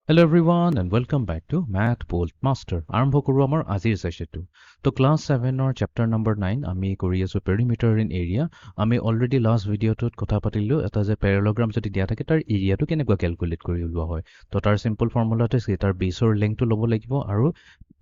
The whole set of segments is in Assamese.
Hello everyone and welcome back to Math Bolt Master. আৰম্ভ কৰো আমাৰ আজিৰ সেশনটো। তো ক্লাস 7 ৰ চেপ্টাৰ নম্বৰ 9 আমি কৰি আছো পেৰিমিটাৰ ইন এৰিয়া। আমি অলৰেডি লাষ্ট ভিডিঅটোত কথা পাতিলো এটা যে প্যাৰালোগ্ৰাম যদি দিয়া থাকে তাৰ এৰিয়াটো কেনেকৈ ক্যালকুলেট কৰি উলোৱা হয়। তো তাৰ সিম্পল ফৰ্মুলাটো আছে তাৰ বেছৰ লেংথটো ল'ব লাগিব আৰু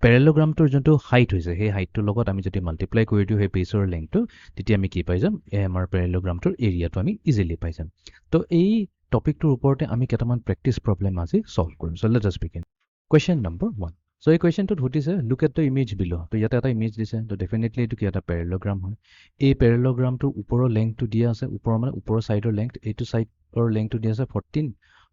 প্যাৰালোগ্ৰামটোৰ যোনটো হাইট হৈছে সেই হাইটটোৰ লগত আমি যদি মাল্টিপ্লাই কৰি দিও সেই বেছৰ লেংথটো তেতিয়া আমি কি পাই যাম আমাৰ প্যাৰালোগ্ৰামটোৰ এৰিয়াটো আমি ইজিলি পাই যাম। তো এই টপিকটোৰ ওপৰতে আমি কেইটামান প্ৰেক্টিছ প্ৰবলেম আজি সলভ কৰিম। So let us begin. Question number 1. So এই কুৱেশ্যনটোত সুধিছে look at the image below. তো ইয়াতে এটা ইমেজ দিছে তো ডেফিনেটলি এইটো কি এটা প্যাৰালোগ্ৰাম হয়। এই প্যাৰালোগ্ৰামটোৰ ওপৰৰ লেংথটো দিয়া আছে ওপৰৰ মানে ওপৰৰ সাইডৰ লেংথ এইটো সাইডৰ লেংথটো দিয়া আছে 14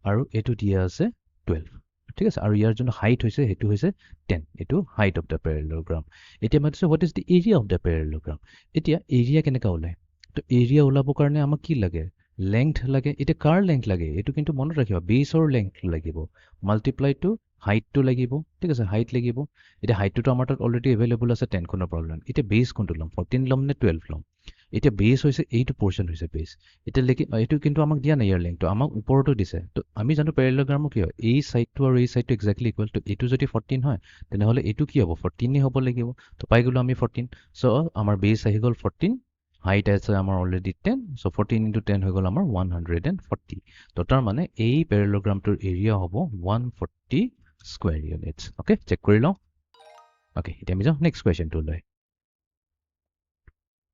আৰু এইটো দিয়া আছে 12 ঠিক আছে আৰু ইয়াৰ যোনটো হাইট হৈছে সেইটো হৈছে 10 এইটো হাইট অফ দ্য প্যাৰালোগ্ৰাম। এতিয়া মাতিছে what is the area of the parallelogram? এতিয়া এৰিয়া কেনেকা ওলায় তো এৰিয়া ওলাবৰ কাৰণে আমাক কি লাগে লেংথ লাগে। এটা কাৰ লেংথ লাগে এইটো কিন্তু মনত ৰাখিবা বেছৰ লেংথ লাগিব মাল্টিপ্লাই টু হাইটটো লাগিব ঠিক আছে হাইট লাগিব। এটা হাইটটো আমাৰ তাত অলৰেডি এভেইলেবল আছে 10 কোনৰ প্ৰবলেম। এটা বেছ কোনটো ল'ম 14 ল'ম নে 12 ল'ম। এটা বেছ হৈছে এইটো পোৰশন হৈছে বেছ। এটা লেকি এইটো কিন্তু আমাক দিয়া নাই ইয়াৰ লেংথটো আমাক ওপৰটো দিছে। তো আমি জানো প্যাৰালোগ্ৰামো কি হয় এই সাইডটো আৰু এই সাইডটো এক্স্যাক্টলি ইকুৱেল। তো এইটো যদি 14 হয় তেনেহলে এইটো কি হ'ব 14 এ হ'ব লাগিব। তো পাই গলো আমি 14। সো আমাৰ বেছ আহি গল 14 হাইট আছে আমাৰ অলৰেডি 10 সো 14 into 10 হৈ গল আমাৰ 140। তো তাৰ মানে এই প্যাৰালোগ্ৰামটোৰ এৰিয়া হ'ব 140 স্কয়াৰ ইউনিটস। ওকে চেক কৰি লওঁ। ওকে এতিয়া আমি যাওঁ নেক্সট কুৱেশ্যনটো লৈ।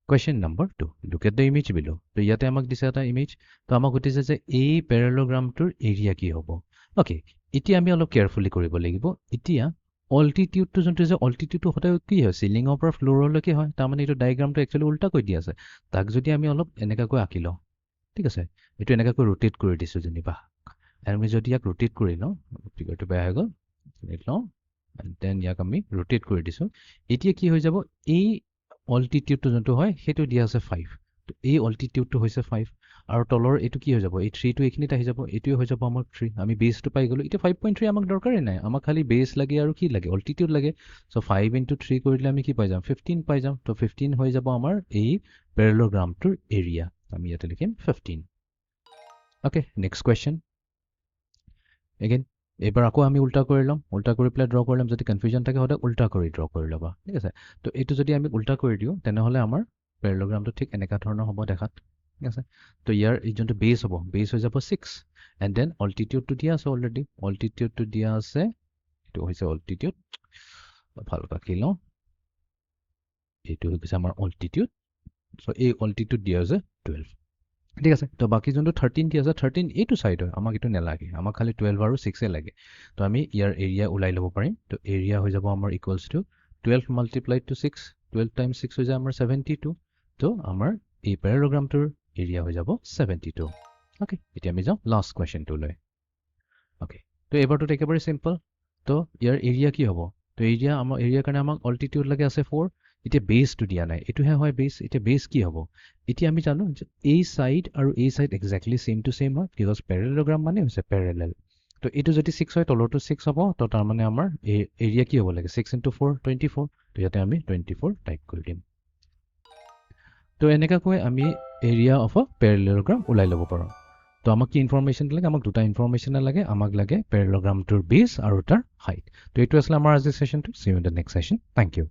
Question number 2. Look at the image below. তো ইয়াতে আমাক দিছে এটা ইমেজ তো আমাক সুধিছে যে এই প্যাৰালোগ্ৰামটোৰ এৰিয়া কি হ'ব। ওকে এতিয়া আমি অলপ কেয়াৰফুলি কৰিব লাগিব। এতিয়া অল্টিটিউডটো যোনটো যে অল্টিটিউডটো সদায় কি হয় সিলিঙৰ পৰা ফ্লোৰলৈকে হয় তাৰমানে এইটো ডায়াগ্ৰামটো একচুৱেলি উল্টা কৰি দিয়া আছে। তাক যদি আমি অলপ এনেকাকৈ আঁকি লওঁ ঠিক আছে এইটো এনেকাকৈ ৰোটেট কৰি দিছোঁ যেনিবা আমি যদি ইয়াক ৰোটেট কৰি লওঁ ফিগাৰটো বেয়া হৈ গ'ল লওঁ দেন ইয়াক আমি ৰোটেট কৰি দিছোঁ। এতিয়া কি হৈ যাব এই অল্টিটিউডটো যোনটো হয় সেইটো দিয়া আছে 5 তো এই অল্টিটিউডটো হৈছে 5 আৰু তলৰ এইটো কি হৈ যাব এই 3 টো এইখিনিত আহি যাব এইটোৱে হৈ যাব আমাৰ 3 আমি বেছটো পাই গলো। এতিয়া 5.3 আমাক দৰকাৰেই নাই আমাক খালি বেছ লাগে আৰু কি লাগে অল্টিটিউড লাগে। সো 5 into 3 কৰিলে আমি কি পাই যাম 15 পাই যাম। তো 15 হৈ যাব আমাৰ এই প্যাৰালোগ্ৰামটোৰ এৰিয়া। আমি ইয়াতে লিখিম 15। ওকে নেক্সট কুৱেশ্যন এগেইন এবাৰ আকৌ আমি উল্টা কৰি ল'ম উল্টা কৰি পেলাই ড্ৰ কৰি ল'ম যদি কনফিউজন থাকে সদায় উল্টা কৰি ড্ৰ কৰি ল'বা ঠিক আছে। তো এইটো যদি আমি উল্টা কৰি দিওঁ তেনেহলে আমাৰ প্যাৰালোগ্ৰামটো ঠিক এনেকা ধৰণৰ হ'ব দেখাত ঠিক আছে। তো ইয়াৰ এই যোনটো বেছ হ'ব বেছ হৈ যাব 6 এণ্ড দেন অল্টিটিউডটো দিয়া আছে অলৰেডি অল্টিটিউডটো দিয়া আছে এইটো হৈছে অল্টিটিউড ভালকৈ আঁকি লওঁ এইটো হৈ গৈছে আমাৰ অল্টিটিউড। সো এই অল্টিটিউড দিয়া আছে 12 ঠিক আছে। তো বাকি যোনটো 13 দিয়া আছে 13 এইটো সাইড হয় আমাক এইটো নালাগে আমাক খালি 12 আৰু 6 এ লাগে। তো আমি ইয়াৰ এৰিয়া ওলাই ল'ব পাৰিম। তো এৰিয়া হৈ যাব আমাৰ equals to 12 multiplied to 6 12 times 6 হৈ যায় আমাৰ 72। তো আমাৰ এই প্যাৰালোগ্ৰামটোৰ এৰিয়া হৈ যাব 72। ওকে এতিয়া আমি যাওঁ লাষ্ট কুৱেশ্যনটো লৈ। ওকে তো এবাৰটোত একেবাৰে সিম্পল। তো ইয়াৰ এৰিয়া কি হ'ব তো এৰিয়া আমাৰ এৰিয়াৰ কাৰণে আমাক অল্টিটিউড লাগে আছে 4 এতিয়া বেছটো দিয়া নাই এইটোহে হয় বেছ। এতিয়া বেছ কি হ'ব এতিয়া আমি জানো যে এই সাইড আৰু এই side exactly same to same হয় বিকজ প্যাৰালোগ্ৰাম মানে হৈছে প্যাৰালেল। তো এইটো যদি 6 হয় তলৰটো 6 হ'ব তো তাৰ মানে আমাৰ এৰিয়া কি হ'ব লাগে 6 into 4 24। তো ইয়াতে আমি 24 টাইপ কৰি দিম। তো এনেকাকৈ আমি এৰিয়া অফ আ প্যাৰালেলোগ্ৰাম ওলাই ল'ব পাৰোঁ। তো আমাক কি ইনফৰমেশ্যন লাগে আমাক দুটা ইনফৰমেশ্যন লাগে আমাক লাগে প্যাৰালোগ্ৰামটোৰ বেছ আৰু তাৰ হাইট। তো এইটো আছিলে আমাৰ আজিৰ সেশনটো। See you in the next session. Thank U.